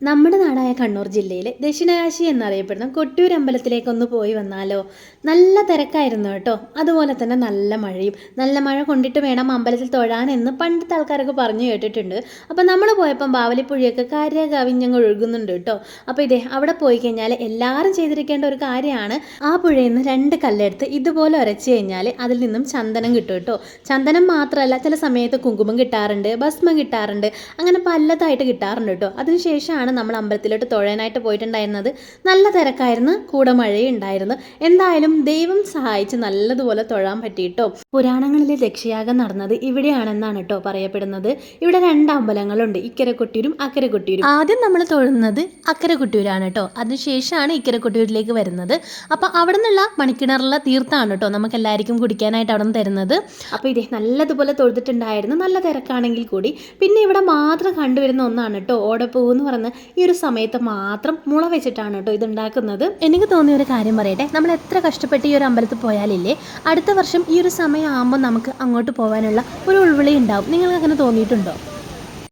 നമ്മുടെ നാടായ കണ്ണൂർ ജില്ലയിലെ ദക്ഷിണകാശി എന്നറിയപ്പെടുന്ന കൊട്ടിയൂർ അമ്പലത്തിലേക്കൊന്ന് പോയി വന്നാലോ. നല്ല തിരക്കായിരുന്നു കേട്ടോ. അതുപോലെ തന്നെ നല്ല മഴയും. നല്ല മഴ കൊണ്ടിട്ട് വേണം അമ്പലത്തിൽ തൊഴാൻ എന്ന് പണ്ടത്തെ ആൾക്കാരൊക്കെ പറഞ്ഞു കേട്ടിട്ടുണ്ട്. അപ്പം നമ്മൾ പോയപ്പം ബാവലിപ്പുഴയൊക്കെ കര കവിഞ്ഞങ്ങ് ഒഴുകുന്നുണ്ട് കേട്ടോ. അപ്പോൾ ഇതേ അവിടെ പോയി കഴിഞ്ഞാൽ എല്ലാവരും ചെയ്തിരിക്കേണ്ട ഒരു കാര്യമാണ് ആ പുഴയിൽ നിന്ന് 2 കല്ലെടുത്ത് ഇതുപോലെ ഉരച്ച് കഴിഞ്ഞാൽ അതിൽ നിന്നും ചന്ദനം കിട്ടും കേട്ടോ. ചന്ദനം മാത്രമല്ല, ചില സമയത്ത് കുങ്കുമം കിട്ടാറുണ്ട്, ഭസ്മം കിട്ടാറുണ്ട്, അങ്ങനെ പലതായിട്ട് കിട്ടാറുണ്ട് കേട്ടോ. അതിനുശേഷമാണ് നമ്മൾ അമ്പലത്തിലോട്ട് തൊഴാനായിട്ട് പോയിട്ടുണ്ടായിരുന്നത്. നല്ല തിരക്കായിരുന്നു, കൂടെ മഴയും ഉണ്ടായിരുന്നു. എന്തായാലും ദൈവം സഹായിച്ച് നല്ലതുപോലെ തൊഴാൻ പറ്റിയിട്ടോ. പുരാണങ്ങളിലെ ദക്ഷയാഗം നടന്നത് ഇവിടെയാണെന്നാണ് കേട്ടോ പറയപ്പെടുന്നത്. ഇവിടെ 2 അമ്പലങ്ങളുണ്ട്, ഇക്കരെ കൊട്ടിയൂരും അക്കരെ കൊട്ടിയൂരും. ആദ്യം നമ്മൾ തൊഴുന്നത് അക്കരെ കൊട്ടിയൂരാണ് കേട്ടോ. അതിനുശേഷമാണ് ഇക്കരെ കൊട്ടിയൂരിലേക്ക് വരുന്നത്. അപ്പം അവിടെ നിന്നുള്ള മണിക്കിണറുള്ള തീർത്ഥാണ് കേട്ടോ നമുക്ക് എല്ലാവർക്കും കുടിക്കാനായിട്ട് അവിടെ നിന്ന് തരുന്നത്. അപ്പോൾ ഇതേ നല്ലതുപോലെ തൊഴുതിട്ടുണ്ടായിരുന്നു, നല്ല തിരക്കാണെങ്കിൽ കൂടി. പിന്നെ ഇവിടെ മാത്രം കണ്ടുവരുന്ന ഒന്നാണ് കേട്ടോ ഓടപ്പൂവ് എന്ന് പറയുന്നത്. ഈ ഒരു സമയത്ത് മാത്രം മുള വെച്ചിട്ടാണ് കേട്ടോ ഇത് ഉണ്ടാക്കുന്നത്. എനിക്ക് തോന്നിയ ഒരു കാര്യം പറയട്ടെ, നമ്മൾ എത്ര കഷ്ടപ്പെട്ട് ഈ ഒരു അമ്പലത്തിൽ പോയാലില്ലേ, അടുത്ത വർഷം ഈ ഒരു സമയം ആകുമ്പോൾ നമുക്ക് അങ്ങോട്ട് പോകാനുള്ള ഒരു ഉൾവിളി ഉണ്ടാവും. നിങ്ങൾക്ക് അങ്ങനെ തോന്നിയിട്ടുണ്ടോ?